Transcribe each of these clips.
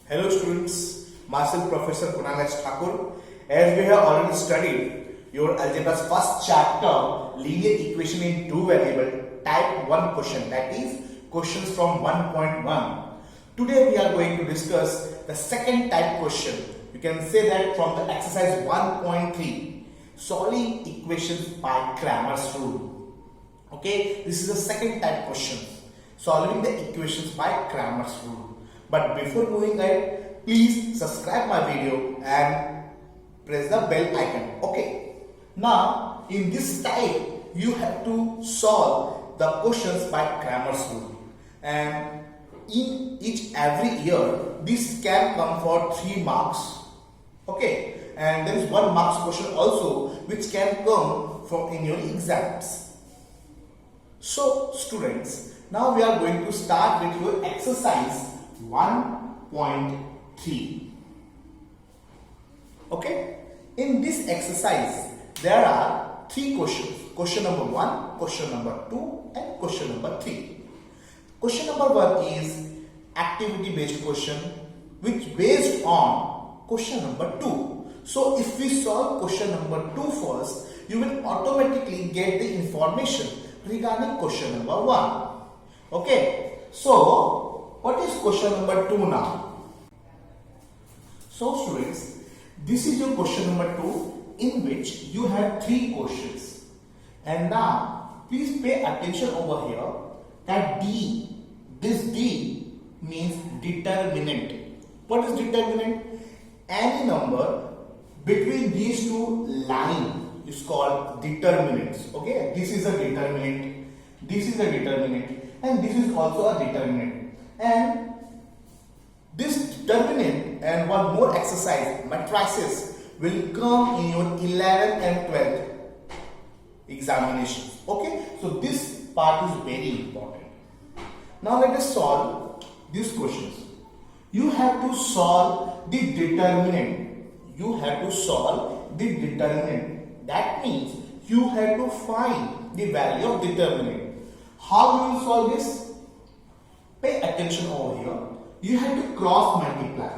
Hello students, myself Professor Kunal S. Thakur. As we have already studied your algebra's first chapter, linear equation in two variable type 1 question, that is questions from 1.1. Today we are going to discuss the second type question. You can say that from the exercise 1.3, solving equations by Cramer's rule. Okay, this is the second type question, solving the equations by Cramer's rule. But before moving ahead, please subscribe my video and press the bell icon. Okay. Now, in this type, you have to solve the questions by Cramer's rule. And in every year, this can come for 3 marks. Okay. And there is 1 marks question also which can come from in your exams. So, students, now we are going to start with your exercise 1.3. Okay, in this exercise there are 3 questions. Question number 1, question number 2 and question number 3. Question number 1 is activity based question which based on question number 2. So if we solve question number 2 first, you will automatically get the information regarding question number 1. Okay, so what is question number 2 now? So students, this is your question number 2 in which you have 3 questions. And now please pay attention over here that D, this D means determinant. What is determinant? Any number between these two lines is called determinants. Okay, this is a determinant, this is a determinant, and this is also a determinant. And this determinant and one more exercise, matrices, will come in your 11th and 12th examinations. Okay, so this part is very important. Now let us solve these questions. You have to solve the determinant. You have to solve the determinant. That means you have to find the value of determinant. How you will solve this? Pay attention over here. You have to cross multiply.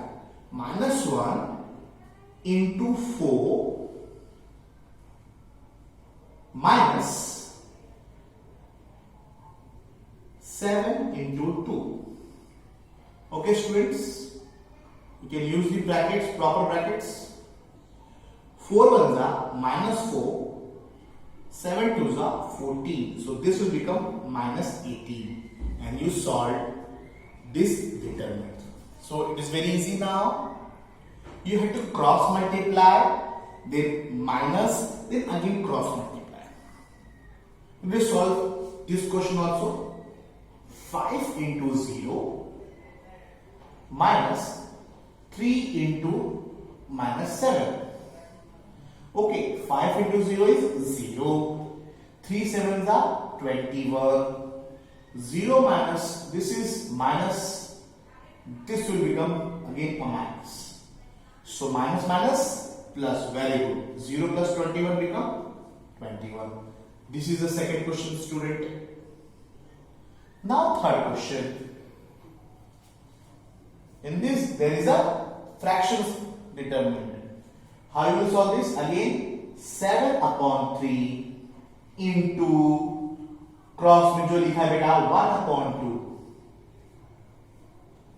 Minus 1 into 4 minus 7 into 2. Okay students, you can use the brackets, proper brackets. 4 ones are minus 4, 7 twos are 14. So this will become minus 18. And you solve this determinant. So it is very easy now. You have to cross multiply, then minus, then again cross multiply. We will solve this question also. 5 into 0 minus 3 into minus 7. Okay, 5 into 0 is 0. 3 sevens are 21. 0 minus, this is minus, this will become again a minus. So minus minus plus, very good. 0 plus 21 become 21. This is the second question, student. Now third question. In this there is a fractions determinant. How you will solve this? Again 7 upon 3 into cross में जो लिखा है बेटा 1/2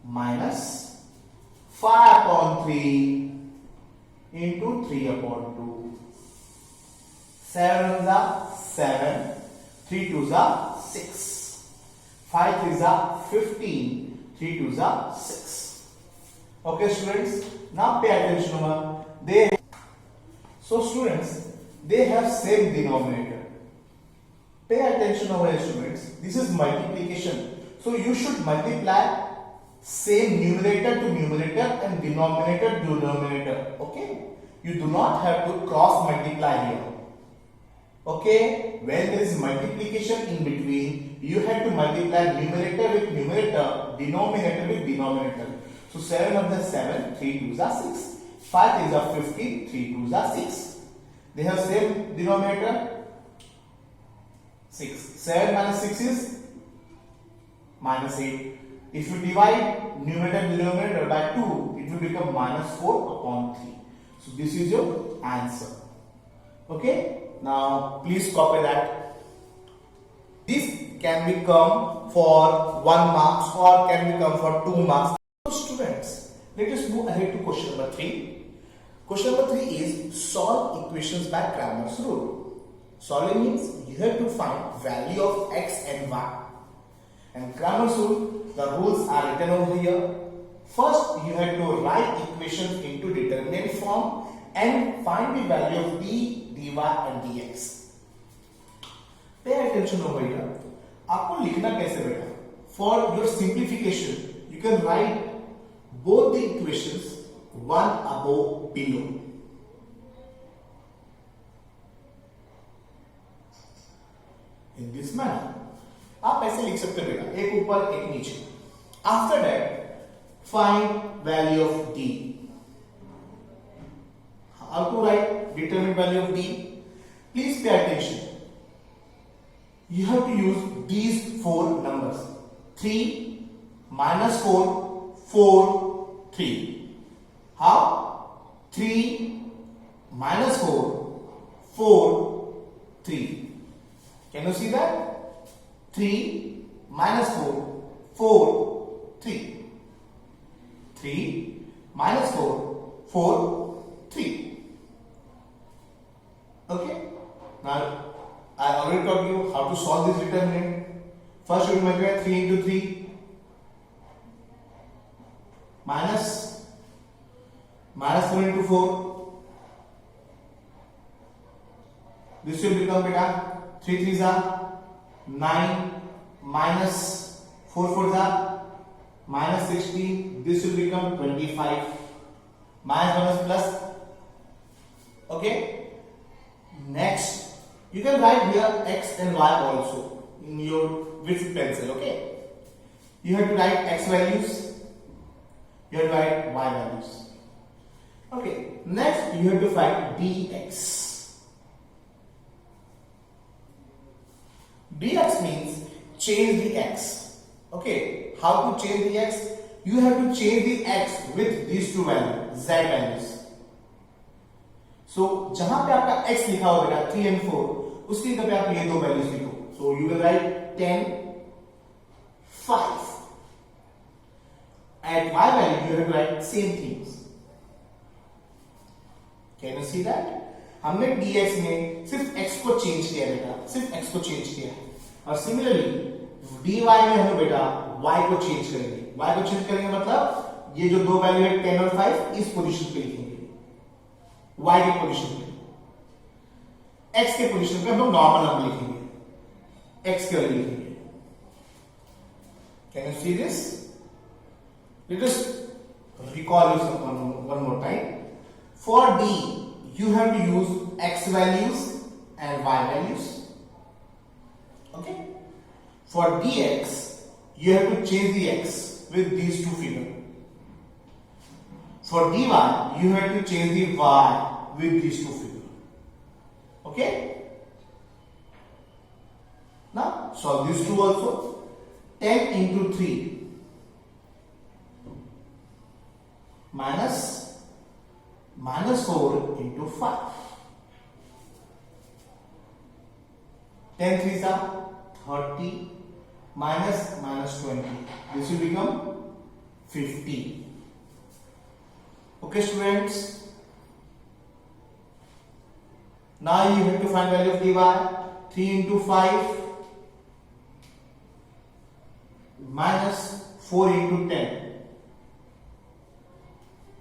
minus 5/3 into 3/2. 7 ones are 7, 3 twos are 6, 5 threes are 15, 3 twos are 6. Okay students, now pay attention over. So students, they have same denominator. Pay attention over here students, this is multiplication. So you should multiply same numerator to numerator and denominator to denominator. Okay, you do not have to cross multiply here. Okay, when there is multiplication in between, you have to multiply numerator with numerator, denominator with denominator. So 7 of the 7, 3 twos are 6, 5 is of 15, 3 twos are 6. They have same denominator. 6. 7 minus 6 is minus 8. If you divide numerator and denominator by 2, it will become minus 4 upon 3. So this is your answer. Okay. Now please copy that. This can become for 1 marks or can become for 2 marks. So students, let us move ahead to question number 3. Question number 3 is solve equations by Cramer's rule. Solving means you have to find value of x and y. And Cramer's rule, the rules are written over here. First, you have to write equations into determinant form and find the value of d, dy and dx. Pay attention over here. आपको लिखना कैसे बेटा? For your simplification, you can write both the equations one above below. In this manner, आप ऐसे लिख सकते हो बेटा, एक ऊपर एक नीचे. After that, find value of d. How to write determinate value of d? Please pay attention. You have to use these 4 numbers. 3, minus 4, 4, 3. How? 3, minus 4, 4, 3. Can you see that? 3, minus 4, 4, 3. 3, minus 4, 4, 3. Okay? Now, I already taught you how to solve this determinant. First, you will multiply 3 into 3 minus 4 into 4. This will become beta 3 3s are 9 minus 4 4s are minus 16. This will become 25. Minus plus. Okay. Next. You can write here x and y also in your with pencil, okay? You have to write x values, you have to write y values. Okay, next you have to find dx. Dx means change the x. Okay, how to change the x? You have to change the x with these 2 values, z values. So, जहां पे आपका x लिखा होगा बेटा 3 and 4, उसकी जगह पे आप ये 2 वैल्यूज लिखो. So you will write 10, 5. At y value you have to write same things. Can you see that? हमने dx में सिर्फ x को चेंज किया बेटा, सिर्फ x को चेंज किया है. और सिमिलरली dy में हम बेटा y को चेंज करेंगे. y को चेंज करेंगे मतलब ये जो 2 वैल्यू है 10 और 5 इस पोजीशन पे लिखेंगे. y के पोजीशन पे, x के पोजीशन पे हम लोग नॉर्मल नंबर लिखेंगे, x के वैल्यू लिखेंगे. Can you see this? Let us recall this one more time. For d, you have to use x values and y values. Okay. For dx, you have to change the x with these 2 figures. For dy, you have to change the y with these 2 figures. Okay? Now, solve these 2 also. 10 into 3 minus 4 into 5. 10 3s are 30 minus 20. This will become 50. Okay, students. Now you have to find value of dy. 3 into 5 minus 4 into 10.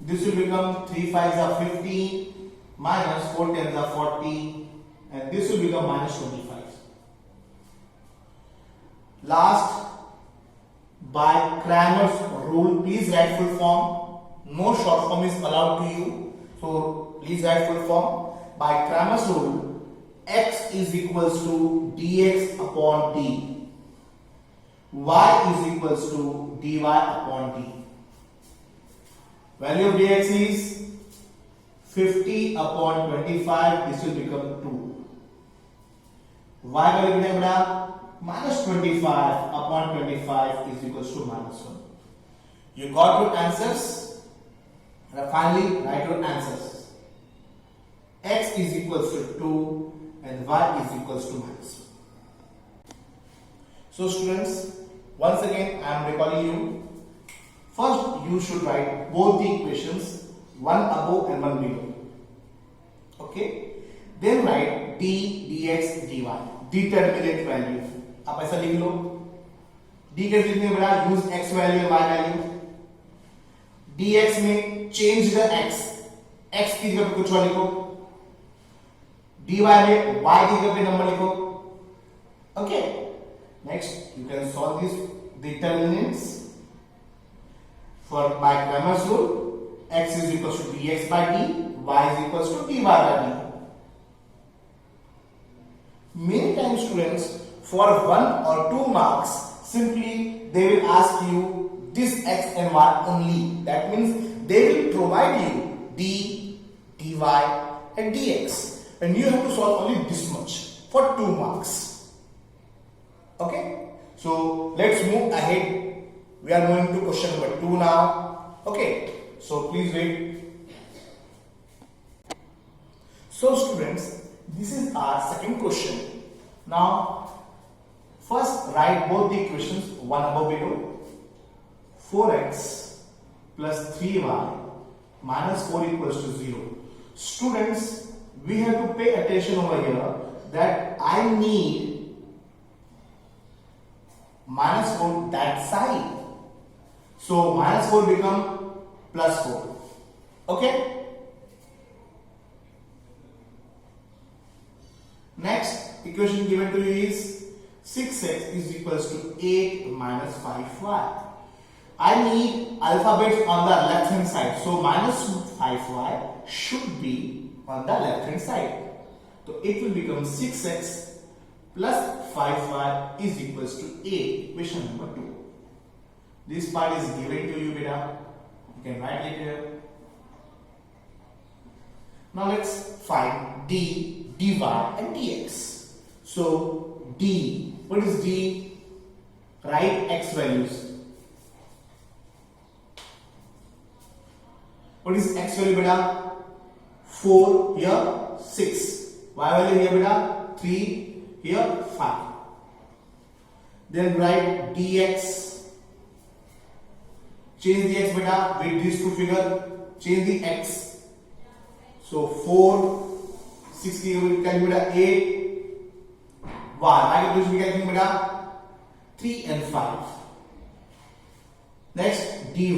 This will become 3 5s are 50 minus 4 10s are 40, and this will become minus 25. Last, by Cramer's rule, please write full form. No short form is allowed to you, so please write full form. By Cramer's rule, x is equals to dx upon d, y is equals to dy upon d. Value of dx is 50 upon 25, this will become 2. Y value कितना बड़ा minus 25 upon 25 is equals to minus 1. You got your answers? Finally, write your answers. X is equals to 2 and y is equals to minus 1. So students, once again I am recalling you. First you should write both the equations, one above and one below. Okay? Then write d dx dy, determinate value. आप ऐसा लिख लो. d कैसे लिखने बेटा? Use x value and y value. dx में change the x, x की जगह पे कुछ और लिखो. dy में y की जगह पे नंबर लिखो. Okay? Next, you can solve these determinants for by Cramer's rule. X is equals to dx by d, y is equals to dy by d. Many times students, for 1 or 2 marks, simply they will ask you this x and y only. That means they will provide you d, dy and dx, and you have to solve only this much for 2 marks. Okay, so let's move ahead. We are moving to question number 2 now. Okay, so please wait. So students, this is our second question. Now, first write both the equations, one above below. 4x plus 3y minus 4 equals to 0. Students, we have to pay attention over here that I need minus 4 that side. So minus 4 become plus 4. Okay? Next equation given to you is 6x is equals to 8 minus 5y. I need alphabets on the left hand side. So minus 5y should be on the left hand side. So it will become 6x plus 5y is equals to 8. Equation number 2. This part is given to you, beta. You can write it here. Now let's find d, dy and dx. So d, what is d? Write x values. What is x value, beta? 4 here, 6. Y value here, beta? 3 here, 5. Then write dx. Change the x, beta, with these two figures. Change the x. So 4, 6 की value बेटा 8, y आगे दूसरी value बेटा 3 and 5. Next dy,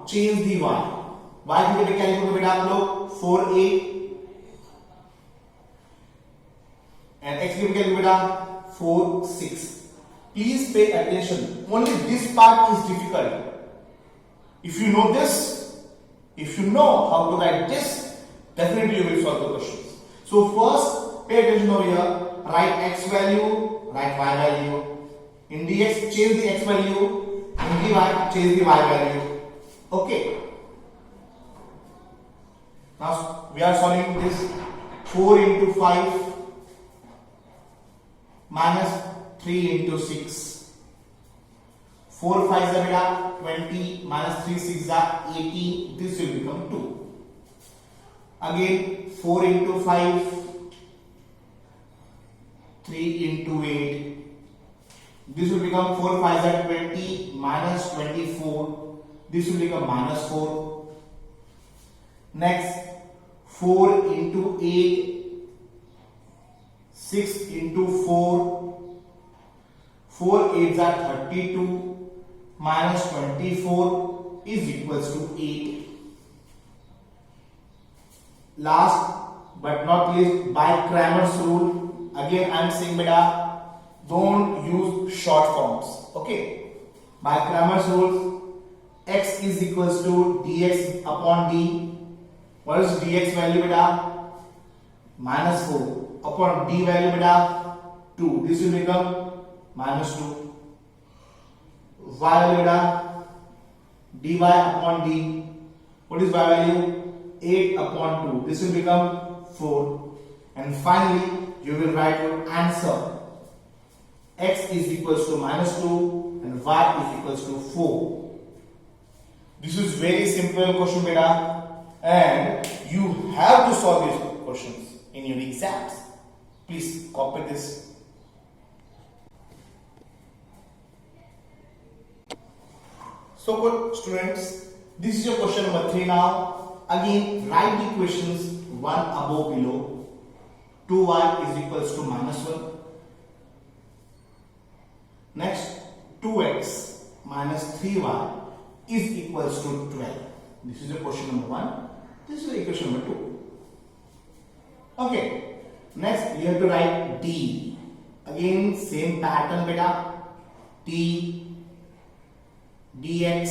change dy. y की जगह क्या लिखोगे बेटा आप लोग? 4 8 and x की वैल्यू बेटा 4 6. Please pay attention. Only this part is difficult. If you know this, if you know how to write this, definitely you will solve the questions. So first, pay attention over here. Write x value, write y value. In dx, change the x value. In dy, change the y value. Okay. Now we are solving this. 4 into 5 minus 3 into 6. 4 5 is beta 20 minus 3 6 is 18. This will become 2. Again 4 into 5, 3 into 8. This will become 4 5 is 20 minus 24. This will become minus 4. Next 4 into 8, 6 into 4. 4 8 are 32 minus 24 is equals to 8. Last but not least, by Cramer's rule, again I am saying beta, don't use short forms. Okay, by Cramer's rule, x is equals to dx upon d. What is dx value beta? Minus 4 upon d value beta 2. This will become minus 2. Y value beta dy upon d. What is y value? 8 upon 2. This will become 4. And finally, you will write your answer. x is equals to -2 and y is equals to 4. This is very simple question beta, and you have to solve these questions in your exams. Please copy this. So good students, this is your question number 3 now. Again, write the equations 1 above below. 2y is equals to -1. Next, 2x minus 3y is equals to 12. This is the question number 1. This is the equation number 2. Okay. Next, you have to write d. Again, same pattern beta. d, dx,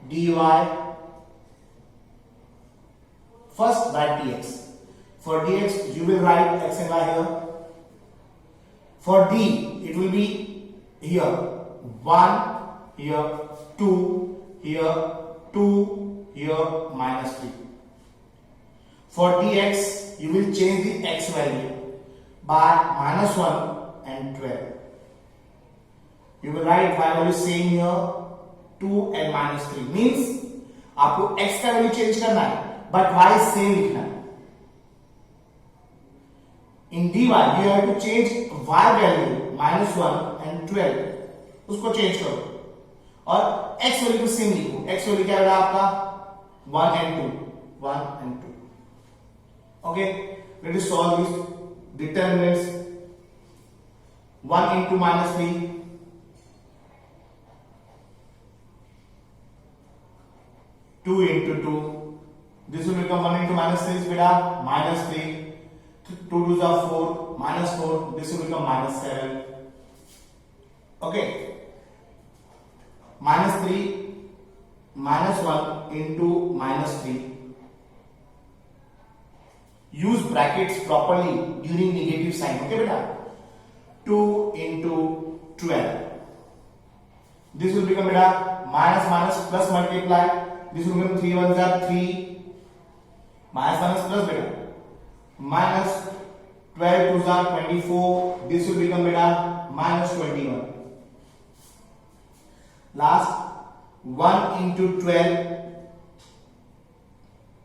dy. First, write dx. For dx, you will write x and y here. For d, it will be here 1, here 2, here 2, here -3. For dx, you will change the x value by -1 and 12. You will write y value same here 2 and -3. Means आपको x का value change करना है, but y same लिखना है. In dy, you have to change y value -1 and 12. उसको change करो और x value को सेम लिखो. x वैल्यू क्या रहा आपका 1 and 2. 1 and 2. Okay, let us solve these determinants. 1 into -3. 2 into 2. This will become 1 into -3 is beta -3. 2 2s are 4, -4. This will become -7. Okay. -3 -1 into -3. Use brackets properly during negative sign. Okay, beta. 2 into 12. This will become beta minus plus multiply. This will become 3 1s are 3. Minus plus beta. Minus 12 2s are 24. This will become beta minus 21. Last, 1 into 12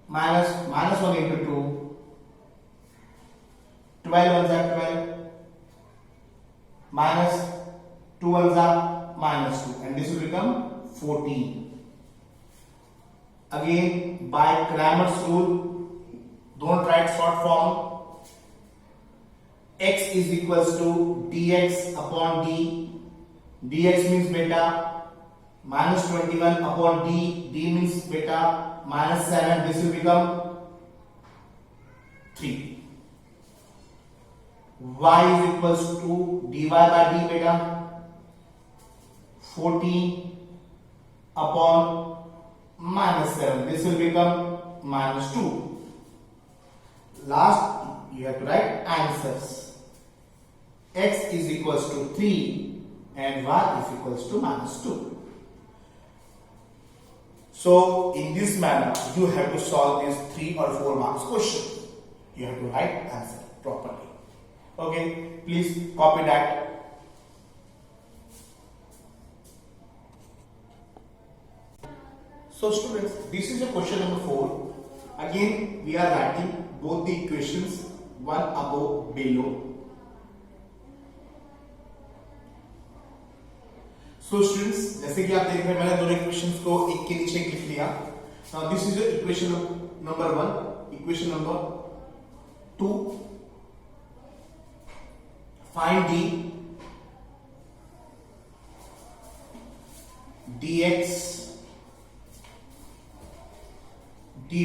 minus 1 into 2. 12 ones are 12 minus 2 ones are minus 2, and this will become 14. Again, by Cramer's rule, don't write short form. X is equals to dx upon d. Dx means beta minus 21 upon d. D means beta minus 7. This will become 3. Y is equals to dy by d beta 14 upon minus 7. This will become minus 2. Last, you have to write answers. X is equals to 3 and y is equals to minus 2. So, in this manner, you have to solve these 3 or 4 marks question. You have to write answer properly. Okay, please copy that. So students, this is a question number 4. Again, we are writing both the equations one above below. So students, जैसे कि आप देख रहे हैं मैंने दोनों equations को एक के नीचे लिख लिया. Now this is the equation number 1, equation number 2. Find dx dy.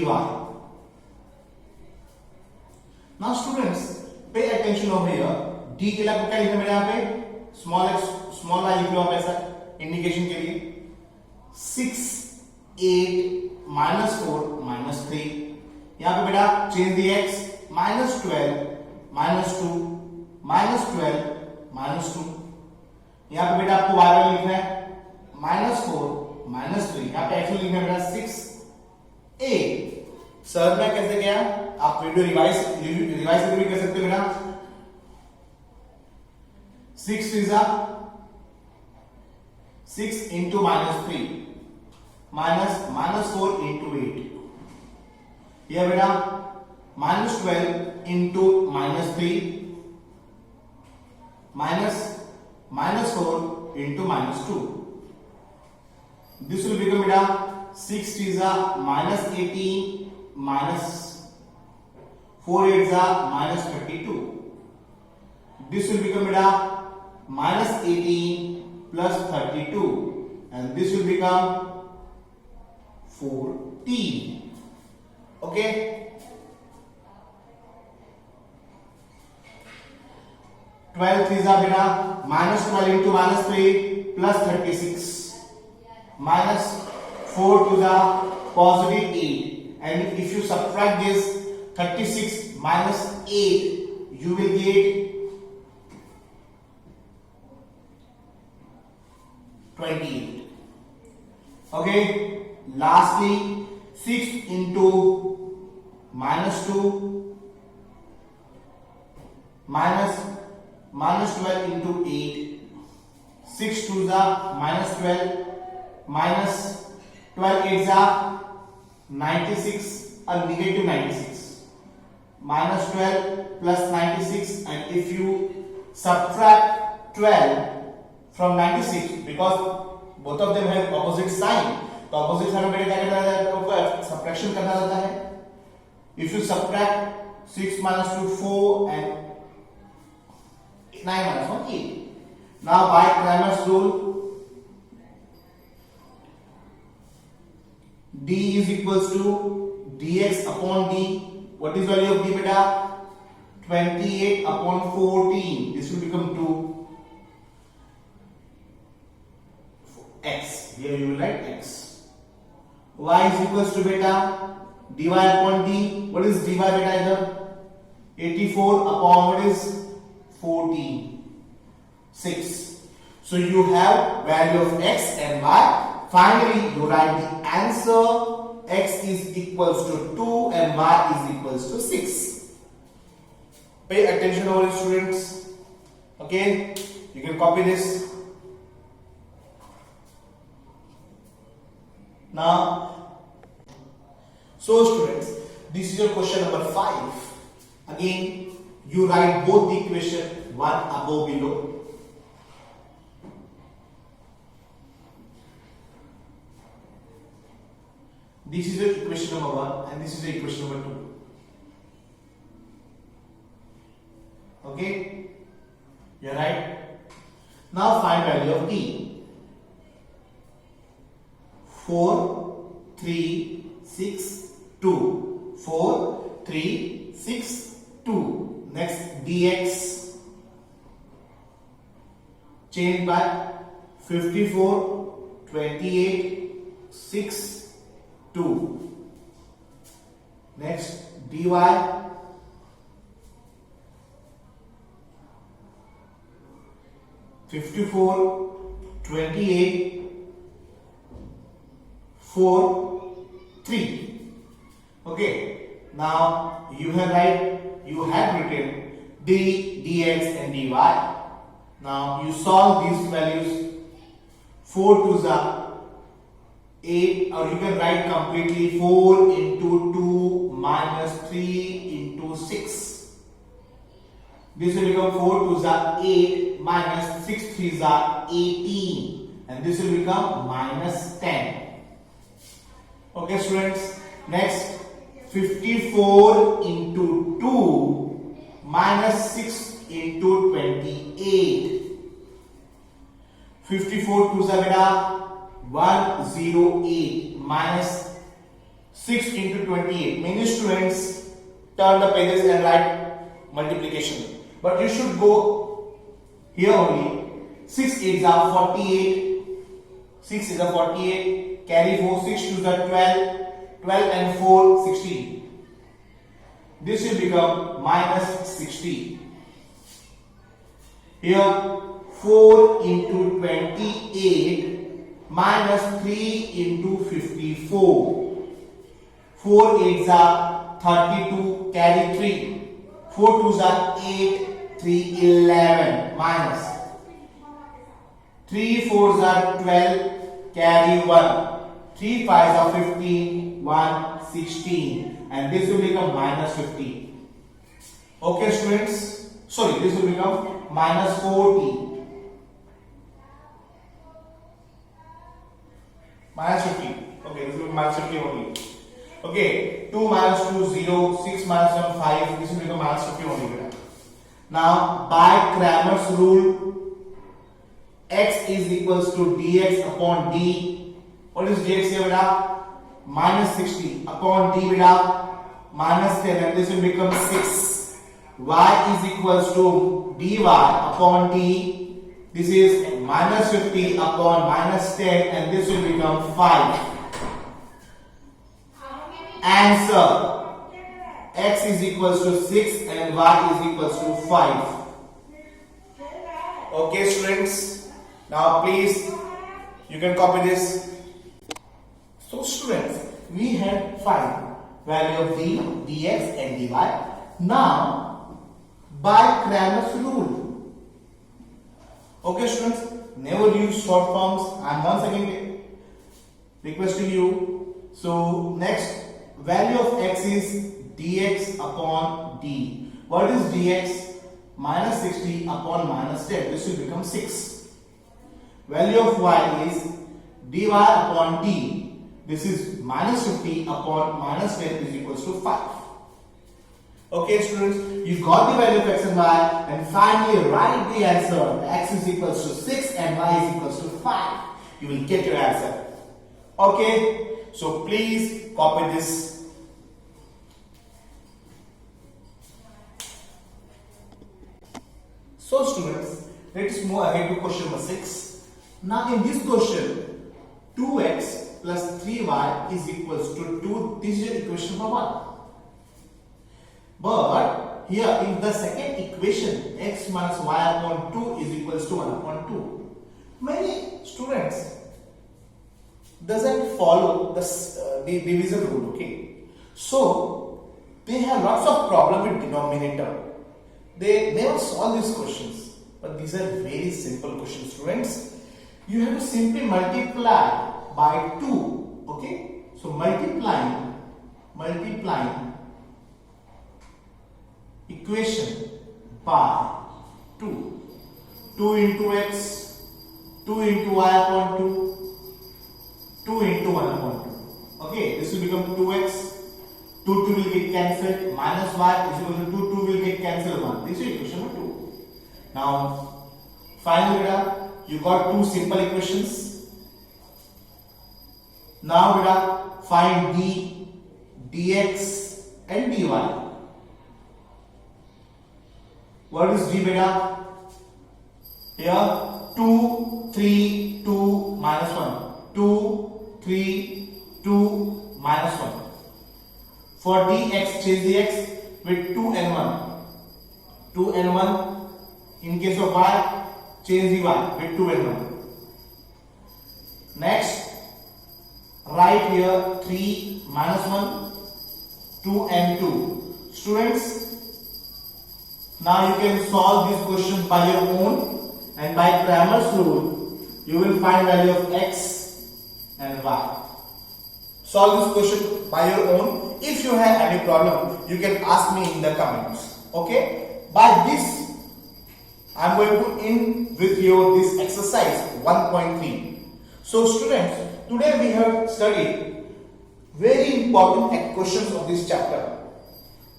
Now students, pay attention over here. D के लिए आपको क्या लिखना है यहाँ पे? Small x, small y लिख लो आप ऐसा इंडिकेशन के लिए. 6 8 minus 4 minus 3. यहाँ पे बेटा change the x minus 12 minus 2 minus 12 minus 2. यहाँ पे बेटा आपको y वैल्यू लिखना है minus 4 minus 3. यहाँ पे x लिखना है बेटा 6 8. सर मैं कैसे गया? आप वीडियो रिवाइज भी कर सकते हो बेटा. 6 is a 6 into -3 minus 4 into 8. Here beta -12 into -3 -4 into -2. This will become beta 6 is a -18 minus 4 is a -32. This will become beta -18 plus 32, and this will become 14. Okay. -12 is a beta -12 into -3 plus 36 minus 4 to the positive 8, and if you subtract this 36 minus 8, you will get 28. Okay. Lastly, 6 into -2 minus 12 into 8. 6 to the -12 minus 12 8 is 96, a negative 96. Minus 12 plus 96, and if you subtract 12 from 96, because both of them have opposite sign, तो opposite sign में क्या करना रहता है, subtraction करना रहता है. If you subtract 6 minus 2 4 and 9 minus 1 8. Now by Cramer's rule, d is equals to dx upon d. What is value of d beta? 28 upon 14. This will become 2 x. Here you will write x. Y is equals to beta dy upon d. What is dy beta here? 84 upon what is 14. 6. So you have value of x and y. Finally, you write the answer. X is equals to 2 and y is equals to 6. Pay attention all students. Okay, you can copy this. Now, so students, this is your question number 5. Again, you write both the equation, one above below. This is the equation number 1 and this is the equation number 2. Okay, you are right. Now find value of t. 4 3 6 2. 4 3 6 2. Next dx change by 54 28 6 2. Next dy 54 28 4 3. Okay, now you have written d dx and dy. Now you solve these values. 4 to the 8, or you can write completely 4 into 2 minus 3 into 6. This will become 4 to the 8 minus 6 3 is 18, and this will become minus 10. Okay students, next 54 into 2 minus 6 into 28. 54 to the beta 108 minus 6 into 28. Many students turn the pages and write multiplication, but you should go here only. 6 is 48. 6 is 48. Carry 4. 6 to the 12. 12 and 4 16. This will become minus 60. Here 4 into 28 minus 3 into 54. 4 8s are 32, carry 3. 4 2s are 8, 3 11 minus 3 4s are 12, carry 1. 3 5s are 15, 1 16, and this will become minus 15. Okay, students. Sorry, this will become minus 40. Minus 50. Okay, this will be minus 50 only. Okay, 2 minus 2 0, 6 minus 1 5. This will become minus 50 only. Now, by Cramer's rule, x is equals to dx upon d. What is dx here, beta? Minus 60 upon d, beta. Minus 10, and this will become 6. Y is equals to dy upon d. This is minus 50 upon minus 10, and this will become 5. Answer. X is equals to 6 and y is equals to 5. Okay, students. Now please, you can copy this. So students, we had find value of d, dx and dy. Now, by Cramer's rule. Okay, students, never use short forms. I am once again requesting you. So next, value of x is dx upon d. What is dx? Minus 60 upon minus 10. This will become 6. Value of y is dy upon d. This is minus 50 upon minus 10 is equals to 5. Okay, students, you got the value of x and y, and finally write the answer. X is equals to 6 and y is equals to 5. You will get your answer. Okay, so please copy this. So students, let's move ahead to question number 6. Now in this question, 2x plus 3y is equals to 2. This is your equation number 1. But here in the second equation, x minus y upon 2 is equals to 1 upon 2. Many students doesn't follow the division rule. Okay, so they have lots of problem with denominator. They never solve these questions, but these are very simple questions, students. You have to simply multiply by 2. Okay, so multiplying equation by 2. 2 into x, 2 into y upon 2, 2 into 1 upon 2. Okay, this will become 2x. 2 will get cancelled, minus y is equal to 2 will get cancelled 1. This is equation number 2. Now, finally, you got two simple equations. Now, find d, dx and dy. What is d, beta? Here, 2, 3, 2, minus 1. 2, 3, 2, minus 1. For dx, change dx with 2 and 1. 2 and 1. In case of y, change dy with 2 and 1. Next, write here 3 minus 1, 2 and 2. Students, now you can solve this question by your own, and by Cramer's rule, you will find value of x and y. Solve this question by your own. If you have any problem, you can ask me in the comments. Okay? By this, I am going to end with you this exercise 1.3. So students, today we have studied very important questions of this chapter.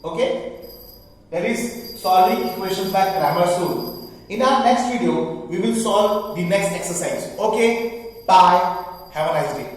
Okay? That is solving equations by Cramer's rule. In our next video, we will solve the next exercise. Okay? Bye. Have a nice day.